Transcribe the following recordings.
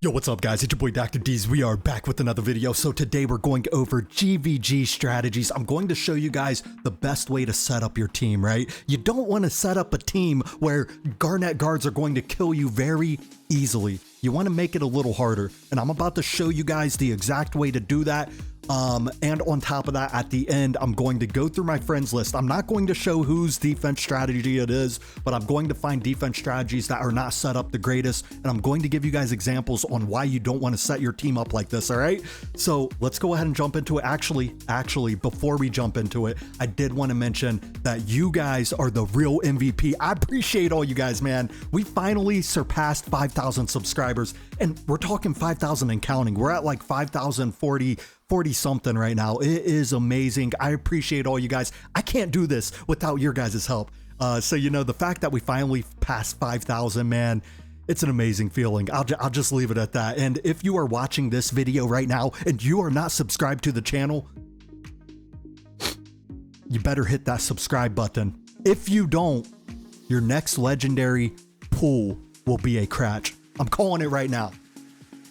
Yo, what's up guys? It's your boy Dr. D's. We are back with another video. So today we're going over GVG strategies. I'm going to show you guys the best way to set up your team, right? You don't want to set up a team where Garnet guards are going to kill you very easily. You want to make it a little harder, and I'm about to show you guys the exact way to do that. And on top of that, at the end, I'm going to go through my friends list. I'm not going to show whose defense strategy it is, but I'm going to find defense strategies that are not set up the greatest. And I'm going to give you guys examples on why you don't want to set your team up like this. All right. So let's go ahead and jump into it. Actually, before we jump into it, I did want to mention that you guys are the real MVP. I appreciate all you guys, man. We finally surpassed 5,000 subscribers, and we're talking 5,000 and counting. We're at like 5,040 something right now. It is amazing. I appreciate all you guys. I can't do this without your guys' help. So, you know, the fact that we finally passed 5,000, man, it's an amazing feeling. I'll just leave it at that. And if you are watching this video right now and you are not subscribed to the channel, you better hit that subscribe button. If you don't, your next legendary pool will be a cratch. I'm calling it right now.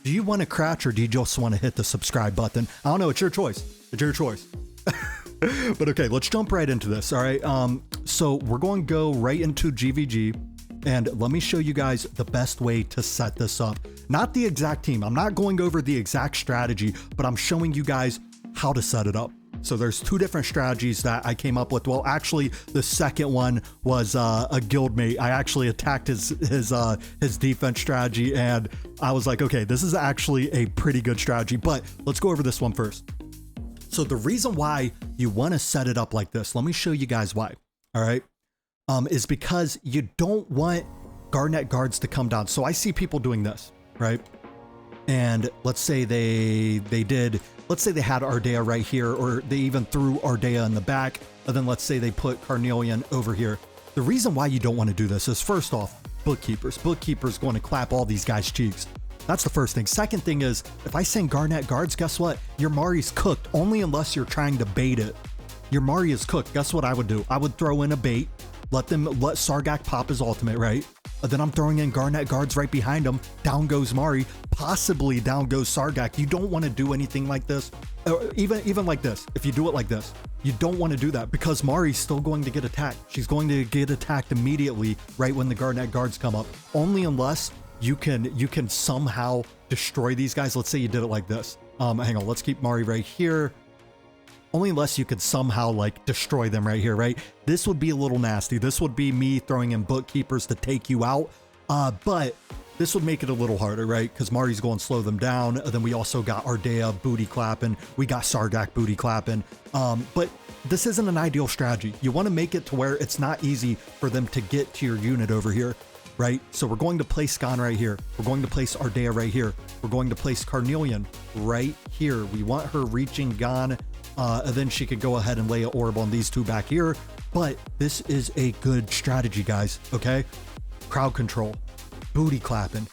Do you want to crouch or do you just want to hit the subscribe button? I don't know. It's your choice. It's your choice. But okay, let's jump right into this. All right. So we're going to go right into GVG, and let me show you guys the best way to set this up. Not the exact team. I'm not going over the exact strategy, but I'm showing you guys how to set it up. So there's two different strategies that I came up with. Well, actually, the second one was a guildmate. I actually attacked his defense strategy, and I was like, okay, this is actually a pretty good strategy. But let's go over this one first. So the reason why you want to set it up like this, let me show you guys why. All right, is because you don't want Garnet guards to come down. So I see people doing this, right? And let's say let's say they had Ardea right here, or they even threw Ardea in the back, and then let's say they put Carnelian over here. The reason why you don't want to do this is, first off, bookkeepers. Bookkeepers going to clap all these guys' cheeks. That's the first thing. Second thing is, if I send Garnet guards, guess what? Your Mari's cooked, only unless you're trying to bait it. Your Mari is cooked. Guess what I would do? I would throw in a bait, let Sargak pop his ultimate, right? And then I'm throwing in Garnet guards right behind him. Down goes Mari, possibly down goes Sargak. You don't want to do anything like this, even like this. If you do it like this, you don't want to do that, because Mari's still going to get attacked. She's going to get attacked immediately right when the Garnet guards come up. Only unless you can somehow destroy these guys. Let's say you did it like this. Hang on, let's keep Mari right here. Only unless you could somehow like destroy them right here, right? This would be a little nasty. This would be me throwing in bookkeepers to take you out. But this would make it a little harder, right? Because Mari's going to slow them down. And then we also got Ardea booty clapping. We got Sargak booty clapping. But this isn't an ideal strategy. You want to make it to where it's not easy for them to get to your unit over here, right? So we're going to place Skan right here. We're going to place Ardea right here. We're going to place Carnelian right here. We want her reaching Gon. And then she could go ahead and lay an orb on these two back here. But this is a good strategy, guys. Okay. Crowd control, booty clapping.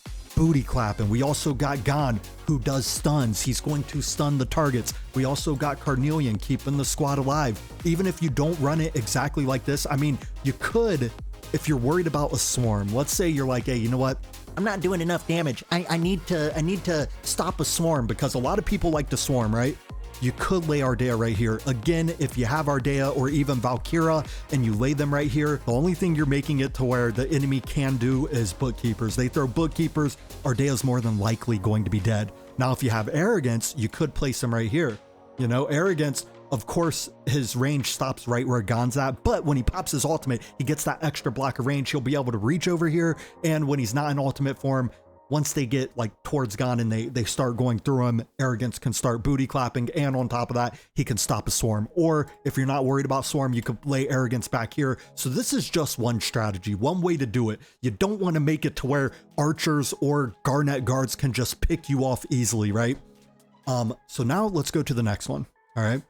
We also got Gon, who does stuns. He's going to stun the targets. We also got Carnelian keeping the squad alive. Even if you don't run it exactly like this, I mean, you could, if you're worried about a swarm. Let's say you're like, hey, you know what? I'm not doing enough damage. I need to stop a swarm, because a lot of people like to swarm, right? You could lay Ardea right here. Again, if you have Ardea or even Valkyra and you lay them right here, the only thing you're making it to where the enemy can do is bookkeepers. They throw bookkeepers, Ardea's more than likely going to be dead. Now, if you have Arrogance, you could place him right here. You know, Arrogance, of course, his range stops right where Gon's at, but when he pops his ultimate, he gets that extra block of range. He'll be able to reach over here, and when he's not in ultimate form, once they get like towards Gon and they start going through him, Arrogance can start booty clapping, and on top of that, he can stop a swarm. Or if you're not worried about swarm, you could lay Arrogance back here. So this is just one strategy, one way to do it. You don't want to make it to where archers or Garnet guards can just pick you off easily, right? So now let's go to the next one. All right.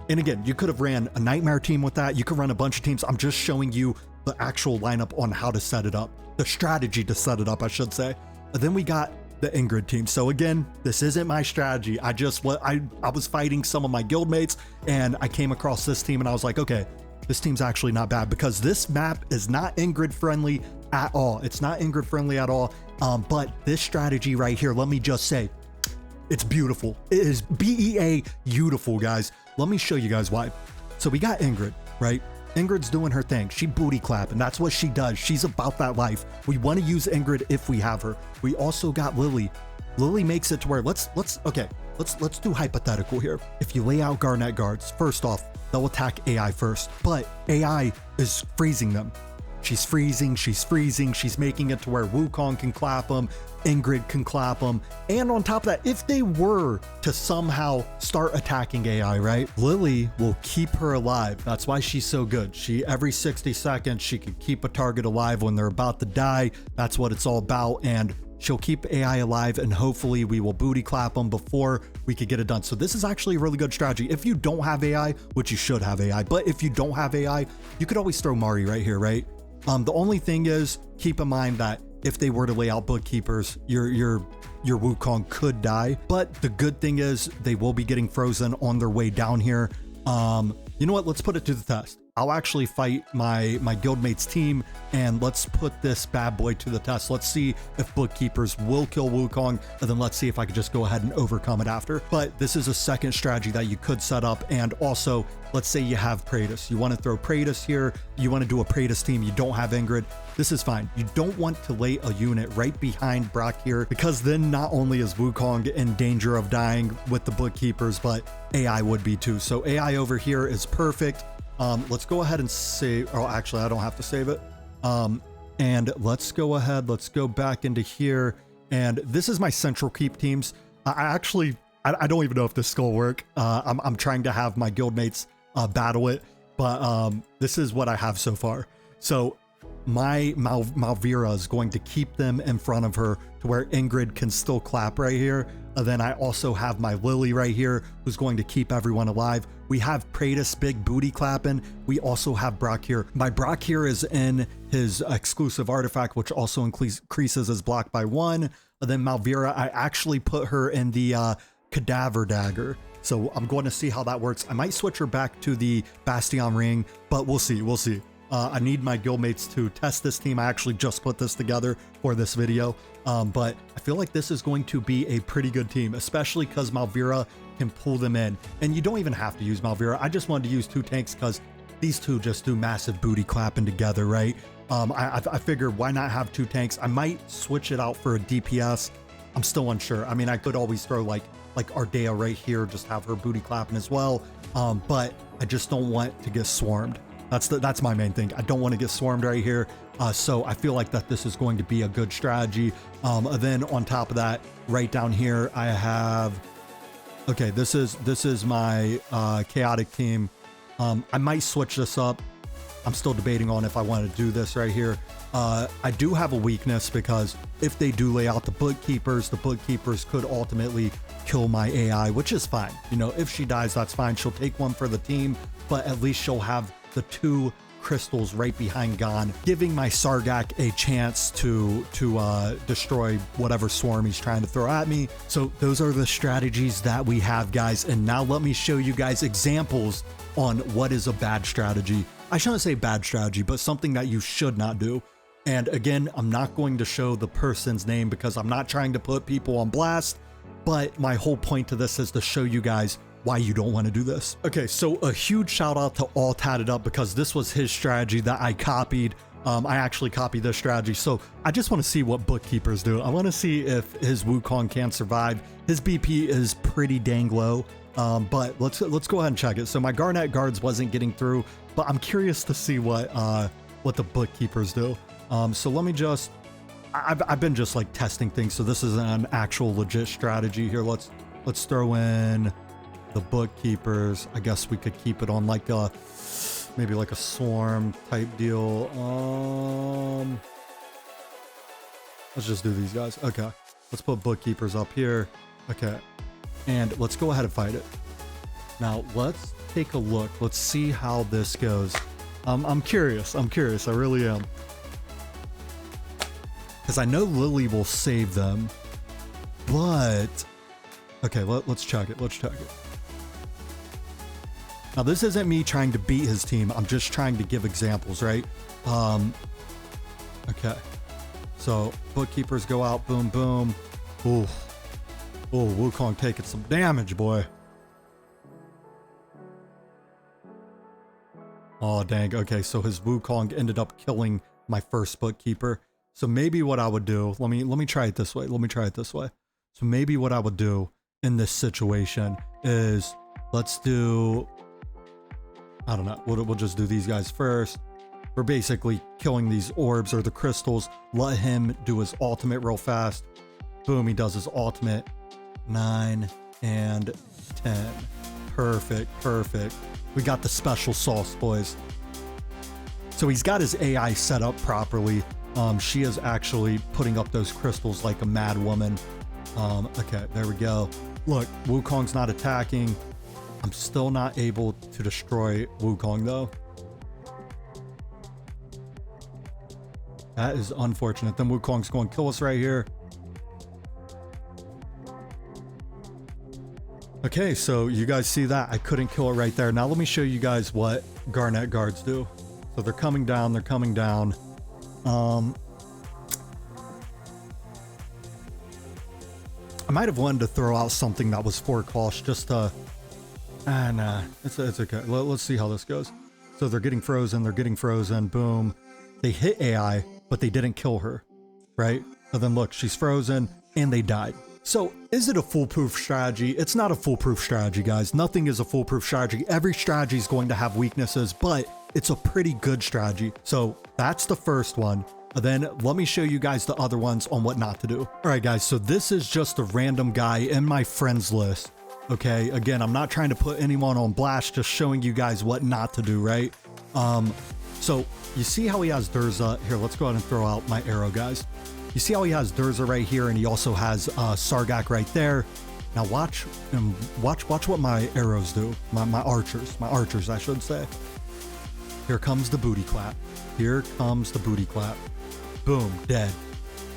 And again, you could have ran a Nightmare team with that. You could run a bunch of teams. I'm just showing you the actual lineup on how to set it up. The strategy to set it up, I should say. And then we got the Ingrid team. So again, this isn't my strategy. I was fighting some of my guildmates, and I came across this team, and I was like, okay, this team's actually not bad, because this map is not Ingrid friendly at all. It's not Ingrid friendly at all. But this strategy right here, let me just say, it's beautiful. It is BEA beautiful, guys. Let me show you guys why. So we got Ingrid, right? Ingrid's doing her thing. She booty clapping. That's what she does. She's about that life. We want to use Ingrid if we have her. We also got Lily. Lily makes it to where let's do hypothetical here. If you lay out Garnet guards, first off, they'll attack AI first, but AI is freezing them. She's freezing, she's making it to where Wukong can clap them, Ingrid can clap them, and on top of that, if they were to somehow start attacking AI, right, Lily will keep her alive. That's why she's so good. Every 60 seconds, she can keep a target alive when they're about to die. That's what it's all about, and she'll keep AI alive, and hopefully we will booty clap them before we could get it done. So this is actually a really good strategy. If you don't have AI, which you should have AI, but if you don't have AI, you could always throw Mari right here, right? The only thing is, keep in mind that if they were to lay out bookkeepers, your Wukong could die. But the good thing is they will be getting frozen on their way down here. You know what? Let's put it to the test. I'll actually fight my guildmates team, and let's put this bad boy to the test. Let's see if bookkeepers will kill Wukong, and then let's see if I could just go ahead and overcome it after. But this is a second strategy that you could set up. And also, let's say you have Praetus. You want to throw Praetus here. You want to do a Praetus team. You don't have Ingrid. This is fine. You don't want to lay a unit right behind Brock here, because then not only is Wukong in danger of dying with the bookkeepers, but AI would be too. So AI over here is perfect. Let's go ahead and save. Oh, actually, I don't have to save it. And let's go ahead. Let's go back into here. And this is my central keep teams. I don't even know if this will work. I'm trying to have my guildmates battle it, but this is what I have so far. So my Malvira is going to keep them in front of her to where Ingrid can still clap right here. And then I also have my Lily right here, who's going to keep everyone alive. We have Praetus big booty clapping. We also have Brock here. My Brock here is in his exclusive artifact, which also increases his block by 1. And then Malvira, I actually put her in the Cadaver Dagger. So I'm going to see how that works. I might switch her back to the Bastion Ring, but we'll see. We'll see. I need my guildmates to test this team. I actually just put this together for this video. But I feel like this is going to be a pretty good team, especially because Malvira can pull them in. And you don't even have to use Malvira. I just wanted to use 2 tanks because these two just do massive booty clapping together, right? I figured why not have 2 tanks? I might switch it out for a DPS. I'm still unsure. I mean, I could always throw like Ardea right here, just have her booty clapping as well. But I just don't want to get swarmed. That's my main thing. I don't want to get swarmed right here. So I feel like that this is going to be a good strategy. Then on top of that, right down here, I have, okay, this is my chaotic team. I might switch this up. I'm still debating on if I want to do this right here. I do have a weakness because if they do lay out the bookkeepers could ultimately kill my AI, which is fine. You know, if she dies, that's fine. She'll take one for the team, but at least she'll have the 2 crystals right behind Gon, giving my Sargak a chance to destroy whatever swarm he's trying to throw at me. So those are the strategies that we have, guys. And now let me show you guys examples on what is a bad strategy. I shouldn't say bad strategy, but something that you should not do. And again, I'm not going to show the person's name because I'm not trying to put people on blast, but my whole point to this is to show you guys why you don't want to do this. Okay, so a huge shout out to All Tatted Up because this was his strategy that I copied. I actually copied this strategy. So I just want to see what bookkeepers do. I want to see if his Wukong can survive. His BP is pretty dang low, but let's go ahead and check it. So my Garnet guards wasn't getting through, but I'm curious to see what the bookkeepers do. So let me just, I've been just like testing things. So this is an actual legit strategy here. Let's throw in the bookkeepers. I guess we could keep it on like a, maybe like a swarm type deal. Let's just do these guys. Okay, let's put bookkeepers up here. Okay, and let's go ahead and fight it. Now let's take a look. Let's see how this goes. I'm curious. I really am. Because I know Lily will save them, but okay, let's check it. Now this isn't me trying to beat his team. I'm just trying to give examples, right? Okay. So bookkeepers go out. Boom, boom. Ooh. Oh, Wukong taking some damage, boy. Oh, dang. Okay, so his Wukong ended up killing my first bookkeeper. So maybe what I would do, let me try it this way. Let me try it this way. So maybe what I would do in this situation is let's do, I don't know, we'll just do these guys first. We're basically killing these orbs or the crystals. Let him do his ultimate real fast. Boom, he does his ultimate. 9 and 10. Perfect, perfect. We got the special sauce, boys. So he's got his AI set up properly. She is actually putting up those crystals like a mad woman. Okay, there we go. Look, Wukong's not attacking. I'm still not able to destroy Wukong though. That is unfortunate. Then Wukong's going to kill us right here. Okay, so you guys see that? I couldn't kill it right there. Now let me show you guys what Garnet guards do. So they're coming down, they're coming down. I might have wanted to throw out something that was 4 cost just to... nah, it's okay. Let's see how this goes. So they're getting frozen, boom. They hit AI, but they didn't kill her, right? And then look, she's frozen, and they died. So is it a foolproof strategy? It's not a foolproof strategy, guys. Nothing is a foolproof strategy. Every strategy is going to have weaknesses, but it's a pretty good strategy. So that's the first one. And then let me show you guys the other ones on what not to do. All right, guys. So this is just a random guy in my friends list. Okay. Again, I'm not trying to put anyone on blast, just showing you guys what not to do, right? So you see how he has Durza here. Let's go ahead and throw out my arrow, guys. You see how he has Durza right here, and he also has Sargak right there. Now watch what my arrows do. My archers, I should say. Here comes the booty clap. Here comes the booty clap. Boom, dead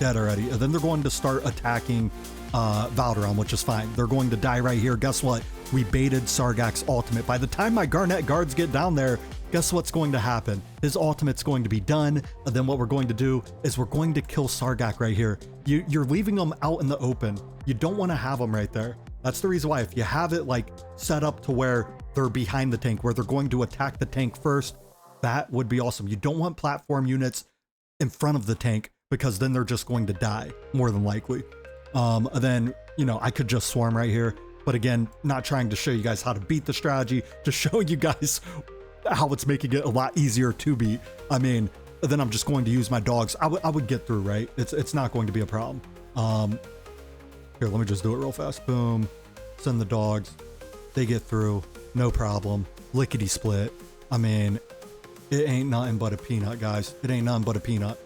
already. And then they're going to start attacking Valderon, which is fine. They're going to die right here. Guess what? We baited Sargak's ultimate. By the time my Garnet guards get down there, guess what's going to happen? His ultimate's going to be done, and then what we're going to do is we're going to kill Sargak right here. You're leaving them out in the open. You don't want to have them right there. That's the reason why if you have it like set up to where they're behind the tank, where they're going to attack the tank first, that would be awesome. You don't want platform units in front of the tank because then they're just going to die, more than likely. Then, you know, I could just swarm right here. But again, not trying to show you guys how to beat the strategy, just showing you guys how it's making it a lot easier to beat. I mean, then I'm just going to use my dogs. I would get through, right? It's not going to be a problem. Here, let me just do it real fast. Boom. Send the dogs. They get through. No problem. Lickety split. I mean, it ain't nothing but a peanut, guys. It ain't nothing but a peanut.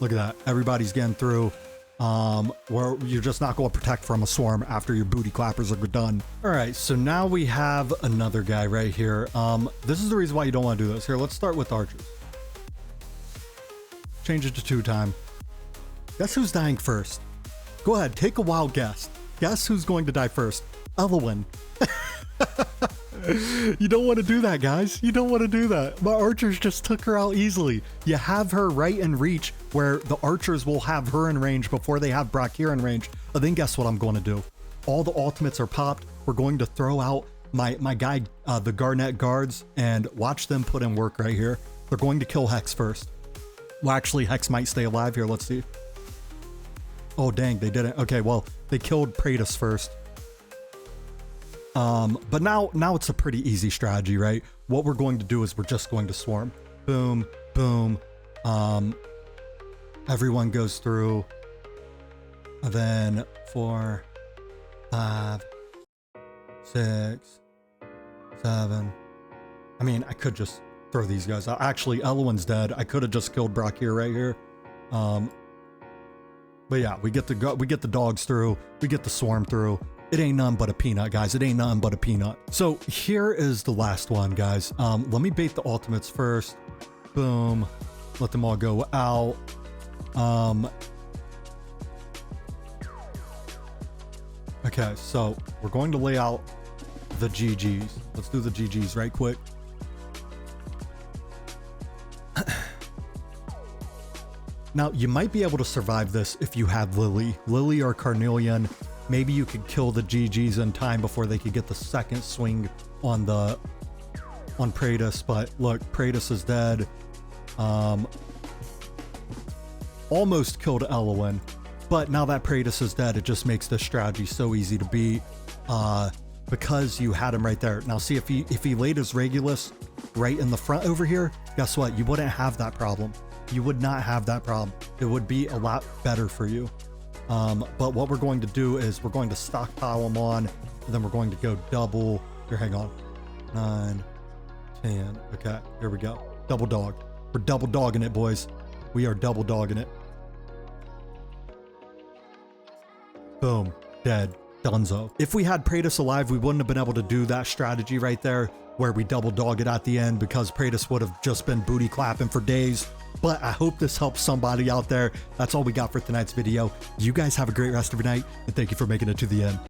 Look at that. Everybody's getting through. Where you're just not going to protect from a swarm after your booty clappers are done. All right, so now we have another guy right here. This is the reason why you don't want to do this. Here, let's start with archers. Change it to 2 time. Guess who's dying first? Go ahead, take a wild guess. Guess who's going to die first? Elowen. You don't want to do that, guys. You don't want to do that. My archers just took her out easily. You have her right in reach where the archers will have her in range before they have Brakir in range. And then guess what I'm going to do? All the ultimates are popped. We're going to throw out my guy, the Garnet guards, and watch them put in work right here. They're going to kill Hex first. Well, actually, Hex might stay alive here. Let's see. Oh, dang, they didn't. Okay, well, they killed Praetus first. But now it's a pretty easy strategy, right? What we're going to do is we're just going to swarm. Boom, boom. Everyone goes through. And then 4, 5, 6, 7. I mean, I could just throw these guys out. Actually, Elowen's dead. I could have just killed Brakir right here. But yeah, we get the dogs through. We get the swarm through. It ain't none but a peanut, guys. It ain't none but a peanut. So here is the last one, guys. Let me bait the ultimates first. Boom. Let them all go out. Okay, so we're going to lay out the GGs. Let's do the GGs right quick. Now, you might be able to survive this if you have Lily. Lily or Carnelian. Maybe you could kill the GGs in time before they could get the second swing on Praetus, but look, Praetus is dead. Almost killed Elowen, but now that Praetus is dead, it just makes this strategy so easy to beat because you had him right there. Now see, if he laid his Regulus right in the front over here, guess what? You wouldn't have that problem. You would not have that problem. It would be a lot better for you. But what we're going to do is we're going to stockpile them on, and then we're going to go double. Here, hang on. 9, 10. Okay, here we go. Double dog. We're double dogging it, boys. We are double dogging it. Boom. Dead. Dunzo. If we had Praetus alive, we wouldn't have been able to do that strategy right there where we double dog it at the end, because Praetus would have just been booty clapping for days. But I hope this helps somebody out there. That's all we got for tonight's video. You guys have a great rest of your night, and thank you for making it to the end.